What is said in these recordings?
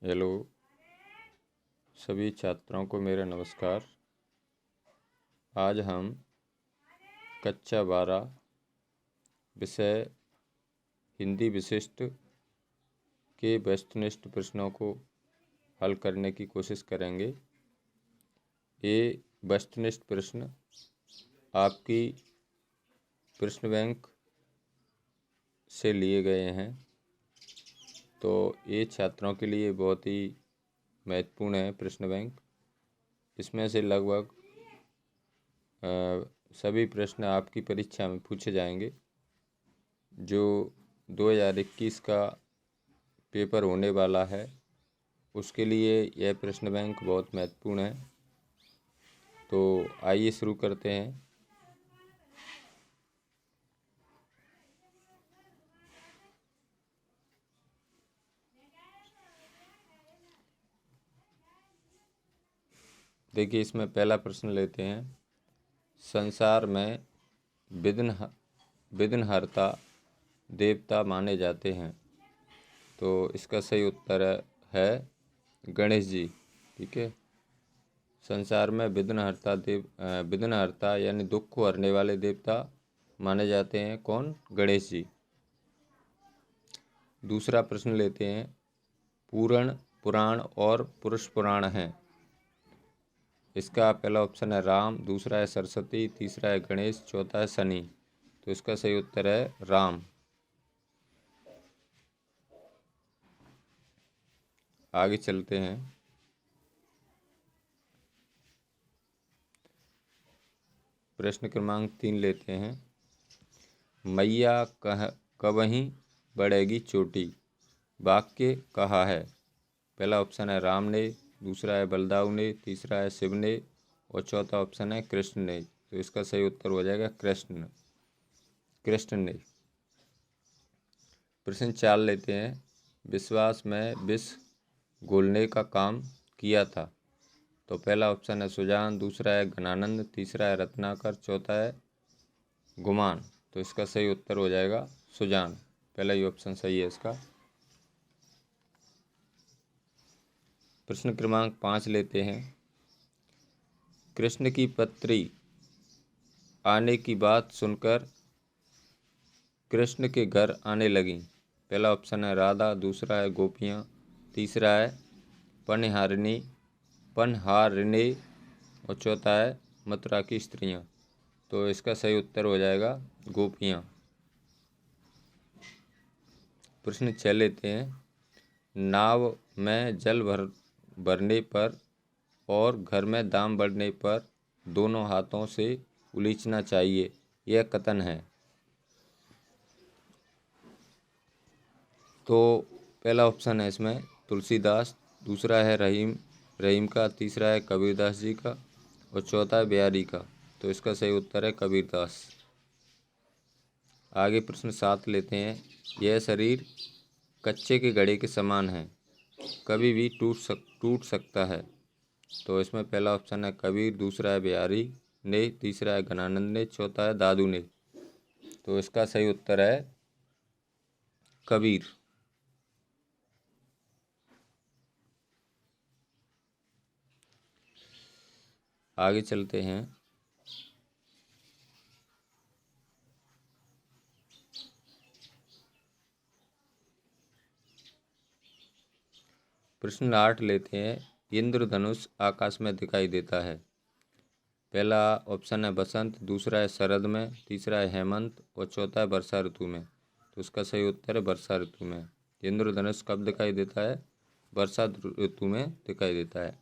Hello सभी छात्रों को मेरा नमस्कार। आज हम कक्षा 12 विषय हिंदी विशिष्ट के वस्तुनिष्ठ प्रश्नों को हल करने की कोशिश करेंगे। ये वस्तुनिष्ठ प्रश्न आपकी प्रश्न बैंक से लिए गए हैं, तो ये छात्रों के लिए बहुत ही महत्वपूर्ण है प्रश्न बैंक। इसमें से लगभग सभी प्रश्न आपकी परीक्षा में पूछे जाएंगे। जो 2021 का पेपर होने वाला है उसके लिए यह प्रश्न बैंक बहुत महत्वपूर्ण है। तो आइए शुरू करते हैं। देखिए, इसमें पहला प्रश्न लेते हैं। संसार में विघ्नहर्ता देवता माने जाते हैं, तो इसका सही उत्तर है गणेश जी। ठीक है, संसार में विघ्नहर्ता यानी दुख को हरने वाले देवता माने जाते हैं कौन? गणेश जी। दूसरा प्रश्न लेते हैं। पूर्ण पुराण और पुरुष पुराण हैं। इसका पहला ऑप्शन है राम, दूसरा है सरस्वती, तीसरा है गणेश, चौथा है शनि। तो इसका सही उत्तर है राम। आगे चलते हैं। प्रश्न क्रमांक 3 लेते हैं। मैया कबहीं बढ़ेगी चोटी, वाक्य कहा है? पहला ऑप्शन है राम ने, दूसरा है बलदाऊ ने, तीसरा है शिव ने और चौथा ऑप्शन है कृष्ण ने। तो इसका सही उत्तर हो जाएगा कृष्ण ने। प्रश्न 4 लेते हैं। विश्वास में विष घोलने का काम किया था, तो पहला ऑप्शन है सुजान, दूसरा है घनानंद, तीसरा है रत्नाकर, चौथा है गुमान। तो इसका सही उत्तर हो जाएगा सुजान। पहला ही ऑप्शन सही है इसका। प्रश्न क्रमांक 5 लेते हैं। कृष्ण की पत्री आने की बात सुनकर कृष्ण के घर आने लगी। पहला ऑप्शन है राधा, दूसरा है गोपियाँ, तीसरा है पनहारिणी और चौथा है मथुरा की स्त्रियाँ। तो इसका सही उत्तर हो जाएगा गोपियाँ। प्रश्न 6 लेते हैं। नाव में जल भरने पर और घर में दाम बढ़ने पर दोनों हाथों से उलीचना चाहिए, यह कथन है। तो पहला ऑप्शन है इसमें तुलसीदास, दूसरा है रहीम का, तीसरा है कबीरदास जी का और चौथा है बिहारी का। तो इसका सही उत्तर है कबीरदास। आगे प्रश्न 7 लेते हैं। यह शरीर कच्चे के घड़े के समान है, कभी भी टूट सकता है। तो इसमें पहला ऑप्शन है कबीर, दूसरा है बिहारी ने, तीसरा है घनानंद ने, चौथा है दादू ने। तो इसका सही उत्तर है कबीर। आगे चलते हैं। प्रश्न 8 लेते हैं। इंद्रधनुष आकाश में दिखाई देता है। पहला ऑप्शन है बसंत, दूसरा है शरद में, तीसरा है हेमंत और चौथा है वर्षा ऋतु में। तो उसका सही उत्तर है वर्षा ऋतु में। इंद्रधनुष कब दिखाई देता है? वर्षा ऋतु में दिखाई देता है।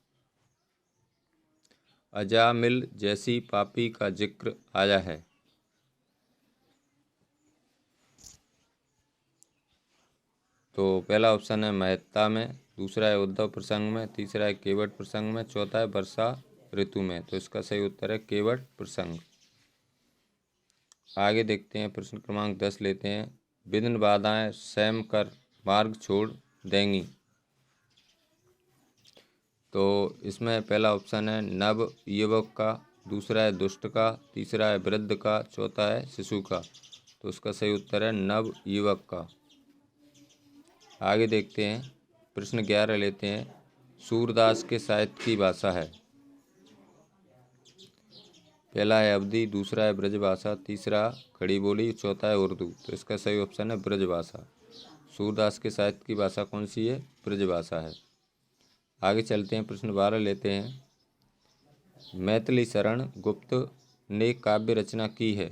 अजामिल जैसी पापी का जिक्र आया है। तो पहला ऑप्शन है महत्ता में, दूसरा है उद्धव प्रसंग में, तीसरा है केवट प्रसंग में, चौथा है वर्षा ऋतु में। तो इसका सही उत्तर है केवट प्रसंग। आगे देखते हैं। प्रश्न क्रमांक 10 लेते हैं। विघ्न बाधाएं सहम कर मार्ग छोड़ देंगी। तो इसमें पहला ऑप्शन है नव युवक का, दूसरा है दुष्ट का, तीसरा है वृद्ध का, चौथा है शिशु का। तो उसका सही उत्तर है नव युवक का। आगे देखते हैं। प्रश्न 11 लेते हैं। सूरदास के साहित्य की भाषा है। पहला है अवधी, दूसरा है ब्रजभाषा, तीसरा खड़ी बोली, चौथा है उर्दू। तो इसका सही ऑप्शन है ब्रजभाषा। सूरदास के साहित्य की भाषा कौन सी है? ब्रजभाषा है। आगे चलते हैं, प्रश्न 12 लेते हैं। मैथिली शरण गुप्त ने काव्य रचना की है।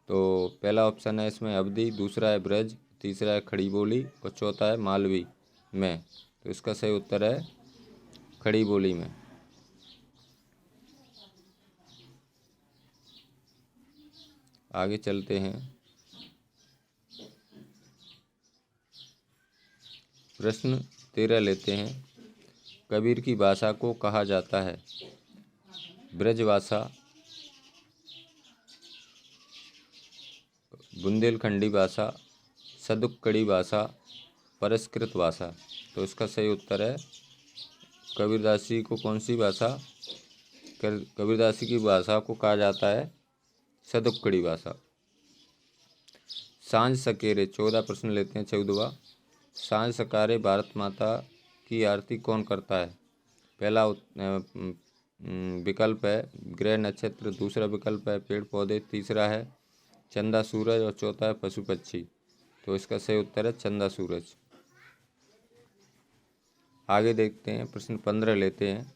तो पहला ऑप्शन है इसमें अवधी, दूसरा है ब्रज, तीसरा है खड़ी बोली और चौथा है मालवी में। तो इसका सही उत्तर है खड़ी बोली में। आगे चलते हैं, प्रश्न 13 लेते हैं। कबीर की भाषा को कहा जाता है ब्रजभाषा, बुंदेलखंडी भाषा, सदुक्कड़ी भाषा, परिष्कृत भाषा। तो इसका सही उत्तर है कबीरदास जी को कौन सी भाषा, कबीरदास जी की भाषा को कहा जाता है सदुक्कड़ी भाषा। सांझ सकेरे 14 प्रश्न लेते हैं। 14वां, सांझ सकारे भारत माता की आरती कौन करता है? पहला विकल्प है ग्रह नक्षत्र, दूसरा विकल्प है पेड़ पौधे, तीसरा है चंदा सूरज और चौथा है पशु पक्षी। तो इसका सही उत्तर है चंदा सूरज। आगे देखते हैं, प्रश्न 15 लेते हैं।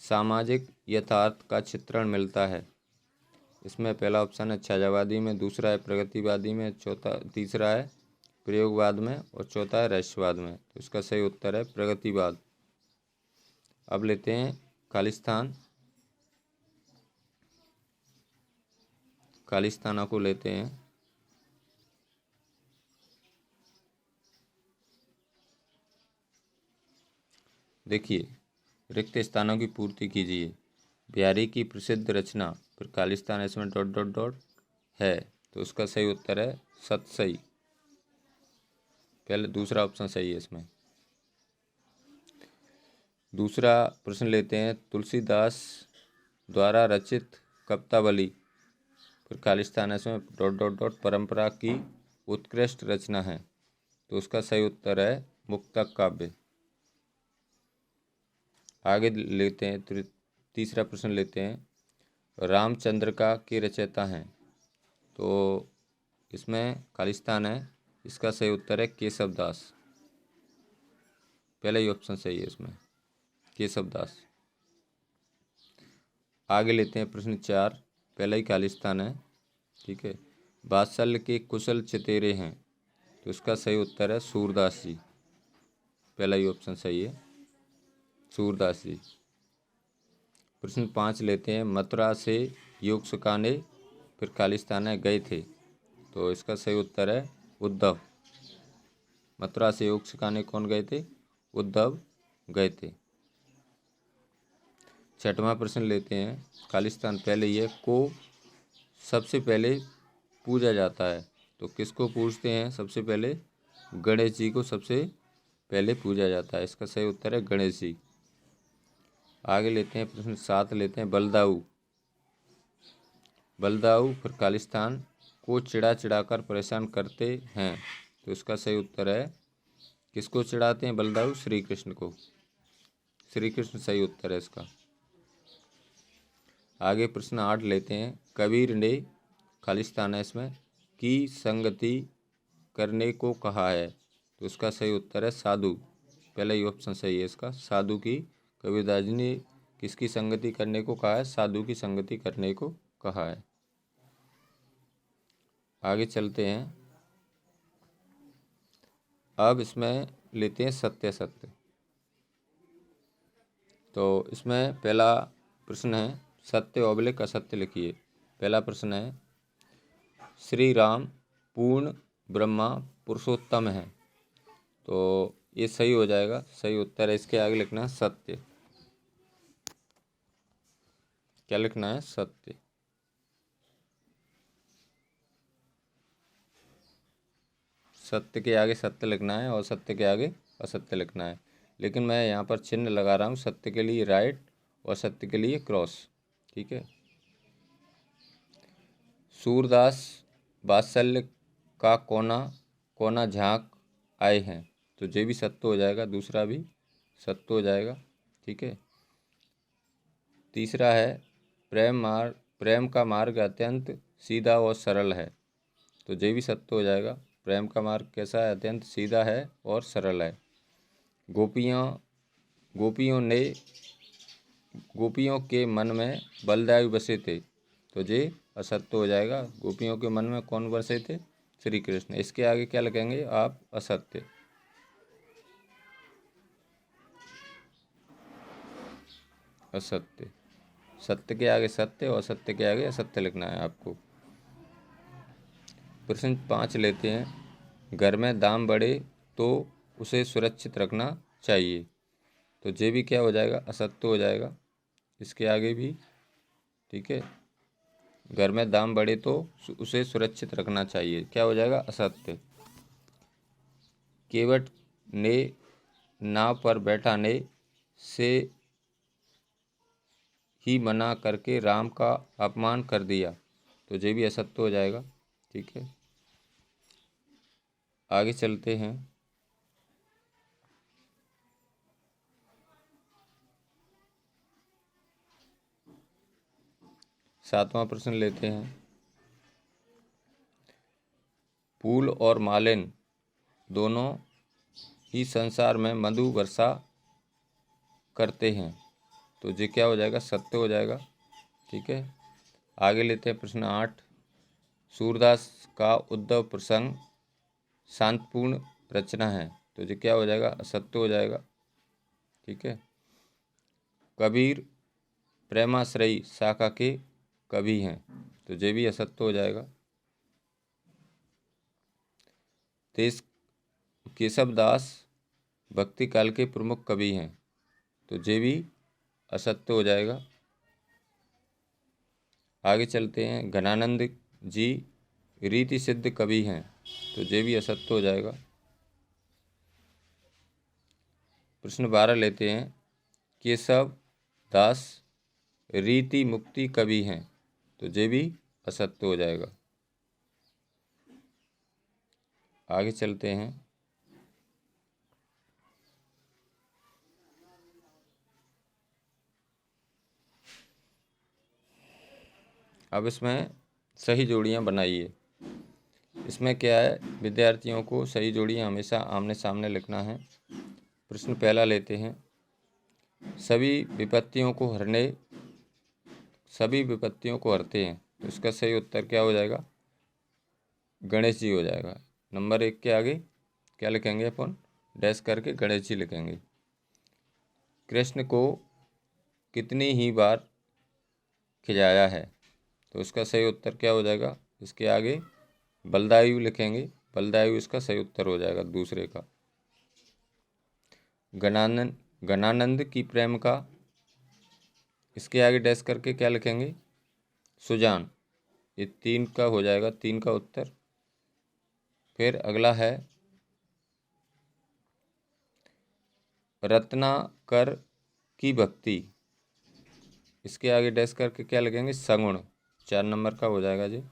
सामाजिक यथार्थ का चित्रण मिलता है। इसमें पहला ऑप्शन है छायावादी में, दूसरा है प्रगतिवादी में, तीसरा है प्रयोगवाद में और चौथा है रहस्यवाद में। तो इसका सही उत्तर है प्रगतिवाद। अब लेते हैं खालिस्ताना को लेते हैं। देखिए, रिक्त स्थानों की पूर्ति कीजिए। बिहारी की प्रसिद्ध रचना, फिर खालिस्तान, इसमें डॉट डॉट डॉट है। तो उसका सही उत्तर है सतसई। पहले दूसरा ऑप्शन सही है इसमें। दूसरा प्रश्न लेते हैं। तुलसीदास द्वारा रचित कवितावली, फिर खालिस्तान, इसमें डॉट डॉट डॉट परंपरा की उत्कृष्ट रचना है। तो उसका सही उत्तर है मुक्तक काव्य। आगे लेते हैं, तीसरा प्रश्न लेते हैं। रामचंद्रिका के रचयिता हैं। तो इसमें खालिस्तान है, इसका सही उत्तर है केशव दास। पहला ही ऑप्शन सही है इसमें, केशव दास। आगे लेते हैं प्रश्न 4, पहला ही खालिस्तान है, ठीक है। वात्सल्य के कुशल चितेरे हैं। तो इसका सही उत्तर है सूरदास जी। पहला ही ऑप्शन सही है, सूरदास जी। प्रश्न 5 लेते हैं। मथुरा से योग सिखाने, फिर खालिस्तान है गए थे। तो इसका सही उत्तर है उद्धव। मथुरा से योग सिखाने कौन गए थे? उद्धव गए थे। 6वां प्रश्न लेते हैं। खालिस्तान पहले ये को सबसे पहले पूजा जाता है। तो किसको पूजते हैं सबसे पहले? गणेश जी को सबसे पहले पूजा जाता है। इसका सही उत्तर है गणेश जी। आगे लेते हैं, प्रश्न 7 लेते हैं। बलदाऊ फिर खालिस्तान को चिढ़ा चिढ़ाकर परेशान करते हैं। तो इसका सही उत्तर है, किसको चिढ़ाते हैं बलदाऊ? श्री कृष्ण को। श्री कृष्ण सही उत्तर है इसका। आगे प्रश्न 8 लेते हैं। कबीर ने, खालिस्तान है इसमें, की संगति करने को कहा है। तो इसका सही उत्तर है साधु। पहला ही ऑप्शन सही है इसका, साधु की। कबीरदास जी ने किसकी संगति करने को कहा है? साधु की संगति करने को कहा है। आगे चलते हैं, अब इसमें लेते हैं सत्य सत्य। तो इसमें पहला प्रश्न है सत्य ऑब्लिक असत्य लिखिए। पहला प्रश्न है श्री राम पूर्ण ब्रह्मा पुरुषोत्तम है। तो ये सही हो जाएगा, सही उत्तर है। इसके आगे लिखना है सत्य। क्या लिखना है? सत्य। सत्य के आगे सत्य लिखना है और सत्य के आगे असत्य लिखना है। लेकिन मैं यहाँ पर चिन्ह लगा रहा हूँ, सत्य के लिए राइट और सत्य के लिए क्रॉस, ठीक है। सूरदास वात्सल्य का कोना कोना झांक आए हैं। तो जे भी सत्य हो जाएगा, दूसरा भी सत्य हो जाएगा। ठीक है। तीसरा है प्रेम का मार्ग अत्यंत सीधा और सरल है। तो जे भी सत्य हो जाएगा। प्रेम का मार्ग कैसा है? अत्यंत सीधा है और सरल है। गोपियों के मन में बलदायु बसे थे। तो जे असत्य हो जाएगा। गोपियों के मन में कौन बसे थे? श्री कृष्ण। इसके आगे क्या लिखेंगे आप? असत्य। असत्य। सत्य के आगे सत्य और असत्य के आगे असत्य लिखना है आपको। प्रश्न 5 लेते हैं। घर में दाम बढ़े तो उसे सुरक्षित रखना चाहिए। तो जे भी क्या हो जाएगा? असत्य हो जाएगा। इसके आगे भी। ठीक है। घर में दाम बढ़े तो उसे सुरक्षित रखना चाहिए, क्या हो जाएगा? असत्य। केवट ने नाव पर बैठाने से ही मना करके राम का अपमान कर दिया। तो ये भी असत्य हो जाएगा। ठीक है। आगे चलते हैं। सातवां प्रश्न लेते हैं। फूल और मालिन दोनों ही संसार में मधु वर्षा करते हैं। तो ये क्या हो जाएगा? सत्य हो जाएगा। ठीक है। आगे लेते हैं प्रश्न 8। सूरदास का उद्धव प्रसंग शांतपूर्ण रचना है। तो ये क्या हो जाएगा? असत्य हो जाएगा। ठीक है। कबीर प्रेमाश्रयी शाखा के कवि हैं। तो ये भी असत्य हो जाएगा। तेज केशव दास भक्ति काल के प्रमुख कवि हैं। तो ये भी असत्य हो जाएगा। आगे चलते हैं। घनानंद जी रीति सिद्ध कवि हैं। तो ये भी असत्य हो जाएगा। प्रश्न 12 लेते हैं। केशव दास रीति मुक्ति कवि हैं। तो ये भी असत्य हो जाएगा। आगे चलते हैं। अब इसमें सही जोड़ियां बनाइए। इसमें क्या है? विद्यार्थियों को सही जोड़ियां हमेशा आमने सामने लिखना है। प्रश्न पहला लेते हैं। सभी विपत्तियों को हरते हैं। तो इसका सही उत्तर क्या हो जाएगा? गणेश जी हो जाएगा। नंबर 1 के आगे क्या लिखेंगे अपन? डैश करके गणेश जी लिखेंगे। कृष्ण को कितनी ही बार खिलाया है? तो इसका सही उत्तर क्या हो जाएगा? इसके आगे बलदायु लिखेंगे। बलदायु इसका सही उत्तर हो जाएगा, दूसरे का। घनानंद की प्रेम का, इसके आगे डैश करके क्या लिखेंगे? सुजान। ये 3 का हो जाएगा, 3 का उत्तर। फिर अगला है रत्नाकर की भक्ति। इसके आगे डैश करके क्या लिखेंगे? सगुण। 4 नंबर का हो जाएगा जी।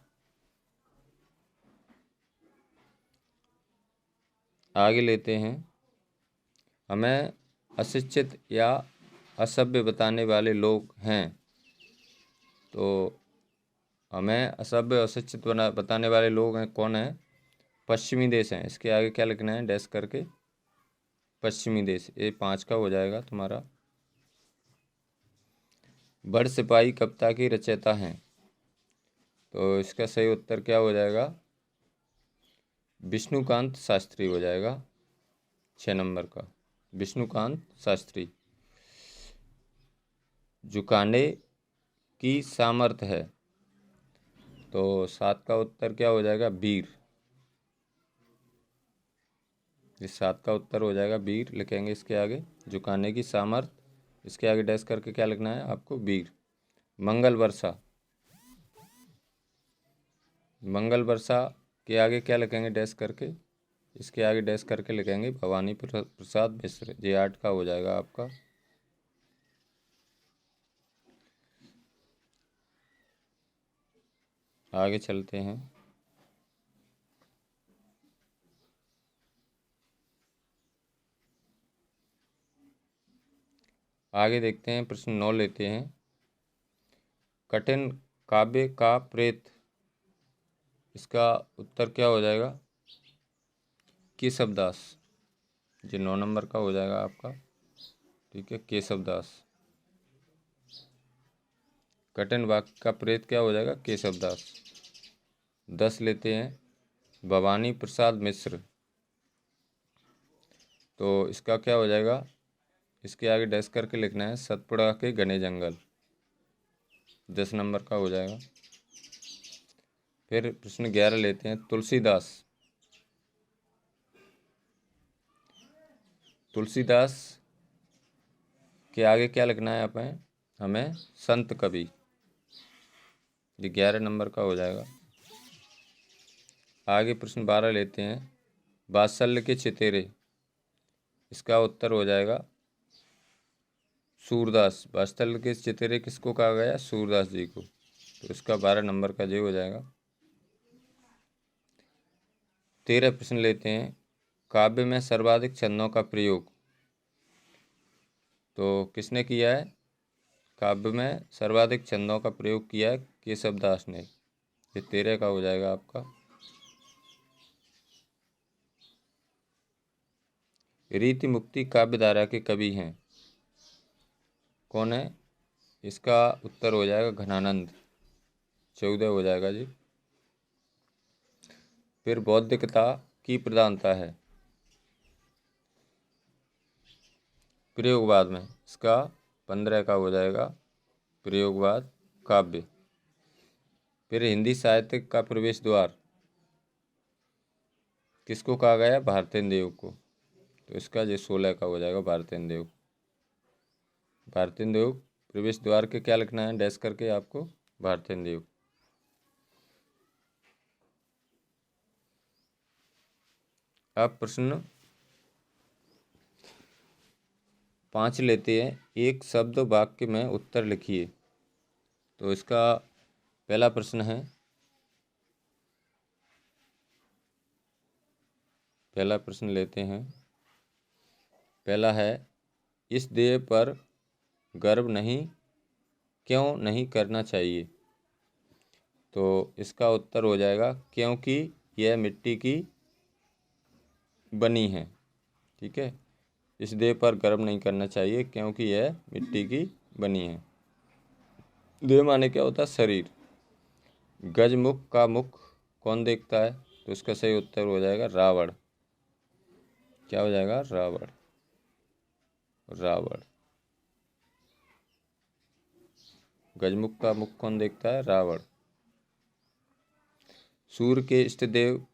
आगे लेते हैं। हमें अशिक्षित या असभ्य बताने वाले लोग हैं। तो हमें असभ्य अशिक्षित बताने वाले लोग हैं, कौन है? पश्चिमी देश हैं। इसके आगे क्या लिखना है? डैश करके पश्चिमी देश। ये 5 का हो जाएगा तुम्हारा। बड़ सिपाही कविता की रचयिता हैं। तो इसका सही उत्तर क्या हो जाएगा? विष्णुकांत शास्त्री हो जाएगा। 6 नंबर का विष्णुकांत शास्त्री। झुकाने की सामर्थ्य है। तो 7 का उत्तर क्या हो जाएगा? वीर। इस 7 का उत्तर हो जाएगा वीर लिखेंगे। इसके आगे झुकाने की सामर्थ्य, इसके आगे डैश करके क्या लिखना है आपको? वीर। मंगल वर्षा। मंगल वर्षा के आगे क्या लिखेंगे? डैश करके। इसके आगे डैश करके लिखेंगे भवानी प्रसाद मिश्र। ये 8 का हो जाएगा आपका। आगे चलते हैं। आगे देखते हैं, प्रश्न 9 लेते हैं। कठिन काव्य का प्रेत, इसका उत्तर क्या हो जाएगा? केशवदास। जो 9 नंबर का हो जाएगा आपका, ठीक है, केशवदास। कठिन वाक्य का प्रेत क्या हो जाएगा? केशवदास। 10 लेते हैं, भवानी प्रसाद मिश्र, तो इसका क्या हो जाएगा? इसके आगे डैश करके लिखना है, सतपुड़ा के घने जंगल। 10 नंबर का हो जाएगा। फिर प्रश्न 11 लेते हैं, तुलसीदास। तुलसीदास के आगे क्या लिखना है हमें? संत कवि। ये 11 नंबर का हो जाएगा। आगे प्रश्न 12 लेते हैं, वात्सल्य के चितेरे, इसका उत्तर हो जाएगा सूरदास। वात्सल्य के चितेरे किसको कहा गया? सूरदास जी को। तो इसका 12 नंबर का जो हो जाएगा। 13 प्रश्न लेते हैं, काव्य में सर्वाधिक छंदों का प्रयोग, तो किसने किया है? काव्य में सर्वाधिक छंदों का प्रयोग किया है केशवदास ने। ये 13 का हो जाएगा आपका। रीति मुक्ति काव्य धारा के कवि हैं, कौन है? इसका उत्तर हो जाएगा घनानंद। 14 हो जाएगा जी। फिर बौद्धिकता की प्रधानता है प्रयोगवाद में, इसका 15 का हो जाएगा, प्रयोगवाद काव्य। फिर हिंदी साहित्य का प्रवेश द्वार किसको कहा गया? भारतेंदु देव को। तो इसका जो 16 का हो जाएगा, भारतेंदु देव। भारतेंदु देव प्रवेश द्वार के क्या लिखना है? डैश करके आपको, भारतेंदु देव। अब प्रश्न 5 लेते हैं, एक शब्द वाक्य में उत्तर लिखिए। तो इसका पहला प्रश्न है, पहला प्रश्न लेते हैं। पहला है, इस देह पर गर्व क्यों नहीं करना चाहिए? तो इसका उत्तर हो जाएगा, क्योंकि यह मिट्टी की बनी है। ठीक है, इस देह पर गर्व नहीं करना चाहिए क्योंकि यह मिट्टी की बनी है। देह माने क्या होता है? शरीर। गजमुख का मुख कौन देखता है? तो इसका सही उत्तर हो जाएगा रावण। क्या हो जाएगा? रावण। रावण। गजमुख का मुख कौन देखता है? रावण। सूर्य के इष्ट देव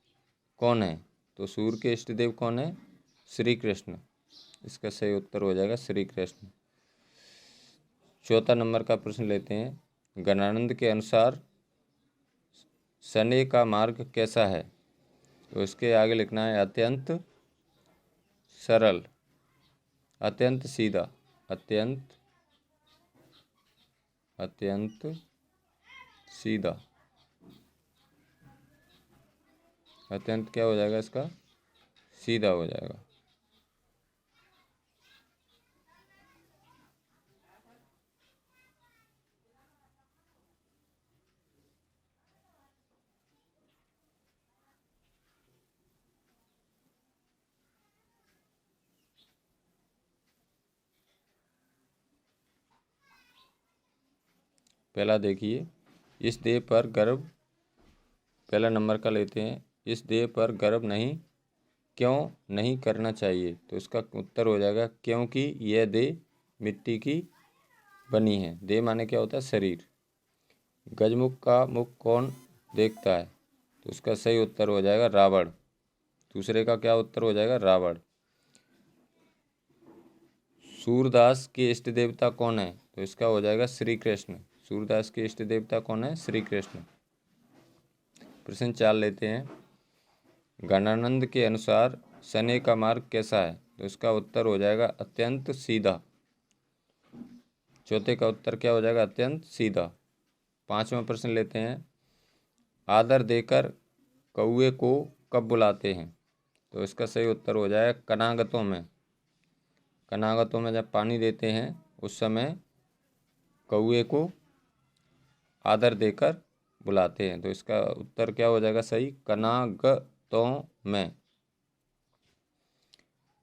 कौन है? तो सूर्य के इष्ट देव कौन है? श्री कृष्ण। इसका सही उत्तर हो जाएगा श्री कृष्ण। 4 नंबर का प्रश्न लेते हैं, गणानंद के अनुसार शनि का मार्ग कैसा है? तो इसके आगे लिखना है, अत्यंत सरल, अत्यंत सीधा, अत्यंत सीधा, अत्यंत क्या हो जाएगा? इसका सीधा हो जाएगा। पहला देखिए, इस देह पर गर्व, पहला नंबर का लेते हैं, इस देह पर गर्व क्यों नहीं करना चाहिए? तो इसका उत्तर हो जाएगा, क्योंकि यह देह मिट्टी की बनी है। देह माने क्या होता है? शरीर। गजमुख का मुख कौन देखता है? तो इसका सही उत्तर हो जाएगा रावण। दूसरे का क्या उत्तर हो जाएगा? रावण। सूरदास के इष्ट देवता कौन है? तो इसका हो जाएगा श्री कृष्ण। सूरदास के इष्ट देवता कौन है? श्री कृष्ण। प्रश्न 4 लेते हैं, गणानंद के अनुसार शनि का मार्ग कैसा है? तो इसका उत्तर हो जाएगा अत्यंत सीधा। चौथे का उत्तर क्या हो जाएगा? अत्यंत सीधा। 5वां प्रश्न लेते हैं, आदर देकर कौए को कब बुलाते हैं? तो इसका सही उत्तर हो जाएगा कनागतों में। कनागतों में जब पानी देते हैं उस समय कौए को आदर देकर बुलाते हैं। तो इसका उत्तर क्या हो जाएगा सही, कनागतों में।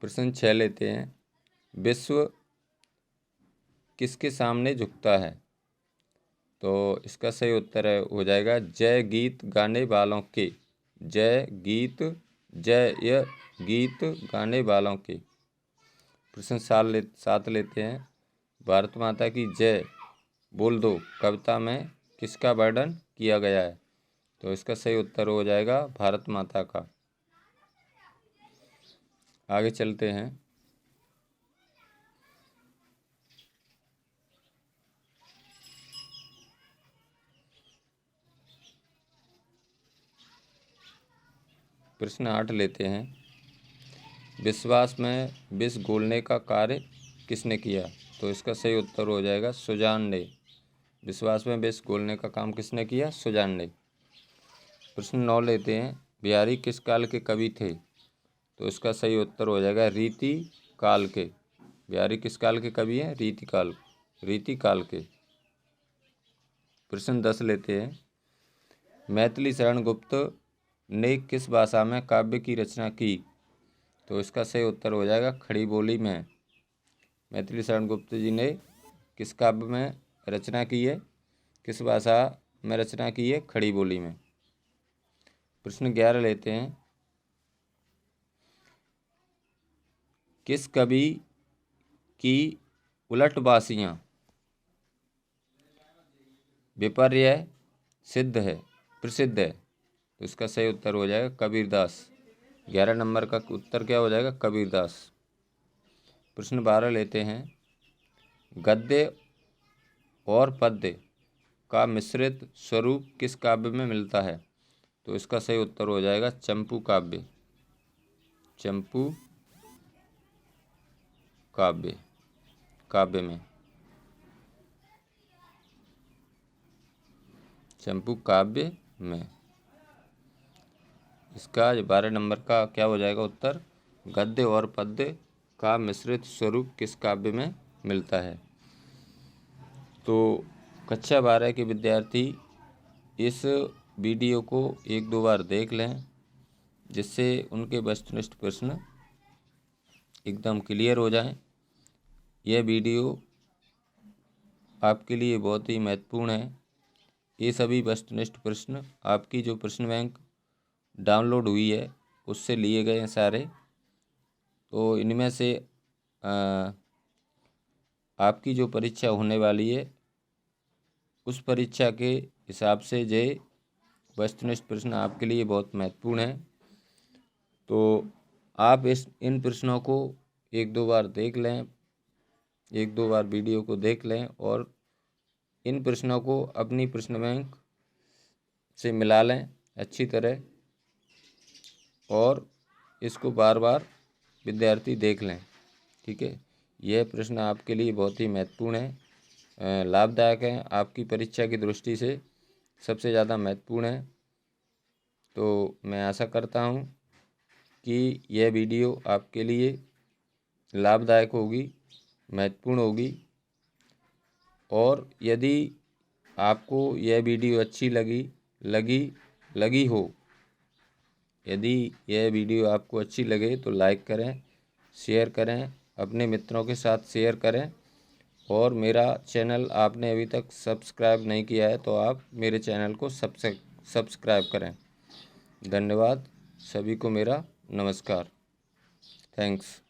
प्रश्न 6 लेते हैं, विश्व किसके सामने झुकता है? तो इसका सही उत्तर हो जाएगा जय गीत गाने वालों के। जय गीत गाने वालों के। प्रश्न 7 लेते हैं, भारत माता की जय बोल दो कविता में किसका वर्णन किया गया है? तो इसका सही उत्तर हो जाएगा भारत माता का। आगे चलते हैं। प्रश्न 8 लेते हैं, विश्वास में विष घोलने का कार्य किसने किया? तो इसका सही उत्तर हो जाएगा सुजान ने। विश्वास में विष घोलने का काम किसने किया? सुजान ने। प्रश्न 9 लेते हैं, बिहारी किस काल के कवि थे? तो इसका सही उत्तर हो जाएगा रीति काल के। बिहारी किस काल के कवि हैं? रीति काल के। प्रश्न 10 लेते हैं, मैथिली शरण गुप्त ने किस भाषा में काव्य की रचना की? तो इसका सही उत्तर हो जाएगा खड़ी बोली में। मैथिली शरण गुप्त जी ने किस काव्य में रचना की है? किस भाषा में रचना की है? खड़ी बोली में। प्रश्न 11 लेते हैं, किस कवि की उलटबासियाँ विपर्य प्रसिद्ध है? तो इसका सही उत्तर हो जाएगा कबीरदास। 11 नंबर का उत्तर क्या हो जाएगा? कबीरदास। प्रश्न 12 लेते हैं, गद्य और पद्य का मिश्रित स्वरूप किस काव्य में मिलता है? तो इसका सही उत्तर हो जाएगा चंपू काव्य। चंपू काव्य में। चंपू काव्य में। इसका 12 नंबर का क्या हो जाएगा उत्तर? गद्य और पद्य का मिश्रित स्वरूप किस काव्य में मिलता है? तो कक्षा 12 के विद्यार्थी इस वीडियो को 1-2 बार देख लें, जिससे उनके वस्तुनिष्ठ प्रश्न एकदम क्लियर हो जाएं। यह वीडियो आपके लिए बहुत ही महत्वपूर्ण है। ये सभी वस्तुनिष्ठ प्रश्न आपकी जो प्रश्न बैंक डाउनलोड हुई है उससे लिए गए हैं सारे। तो इनमें से आपकी जो परीक्षा होने वाली है उस परीक्षा के हिसाब से जो वस्तुनिष्ठ प्रश्न आपके लिए बहुत महत्वपूर्ण है। तो आप इन प्रश्नों को 1-2 बार देख लें, 1-2 बार वीडियो को देख लें और इन प्रश्नों को अपनी प्रश्न बैंक से मिला लें अच्छी तरह, और इसको बार बार विद्यार्थी देख लें। ठीक है, यह प्रश्न आपके लिए बहुत ही महत्वपूर्ण है, लाभदायक है, आपकी परीक्षा की दृष्टि से सबसे ज़्यादा महत्वपूर्ण है। तो मैं आशा करता हूँ कि यह वीडियो आपके लिए लाभदायक होगी, महत्वपूर्ण होगी। और यदि आपको यह वीडियो अच्छी लगी हो, यदि यह वीडियो आपको अच्छी लगे तो लाइक करें, शेयर करें, अपने मित्रों के साथ शेयर करें। और मेरा चैनल आपने अभी तक सब्सक्राइब नहीं किया है तो आप मेरे चैनल को सब्सक्राइब करें। धन्यवाद, सभी को मेरा नमस्कार। थैंक्स।